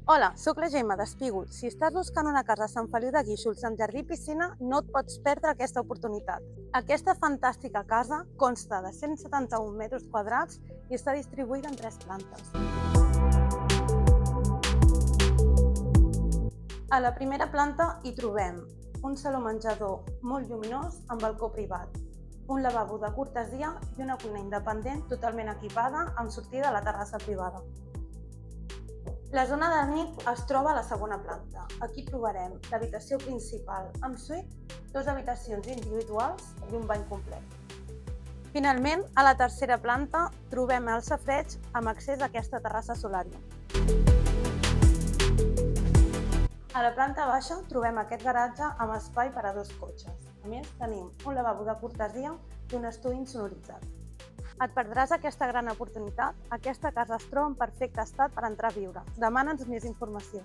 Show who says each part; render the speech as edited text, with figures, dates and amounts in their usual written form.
Speaker 1: Hola, sóc la Gemma d'Espígol. Si estàs buscant una casa a Sant Feliu de Guíxols amb jardí i piscina, no et pots perdre aquesta oportunitat. Aquesta fantàstica casa consta de 171 metres quadrats i està distribuïda en 3 plantes. A la primera planta hi trobem un saló menjador molt lluminós amb balcó privat, un lavabo de cortesia i una cuina independent totalment equipada amb sortida a la terrassa privada. La zona de nit es troba a la segona planta. Aquí trobarem l'habitació principal amb suite, 2 habitacions individuals i un bany complet. Finalment, a la tercera planta trobem el safareig amb accés a aquesta terrassa solària. A la planta baixa trobem aquest garatge amb espai per a 2 cotxes. A més, tenim un lavabo de cortesia i un estudi insonoritzat. Et perdràs aquesta gran oportunitat? Aquesta casa es troba en perfecte estat per entrar a viure. Demana'ns més informació.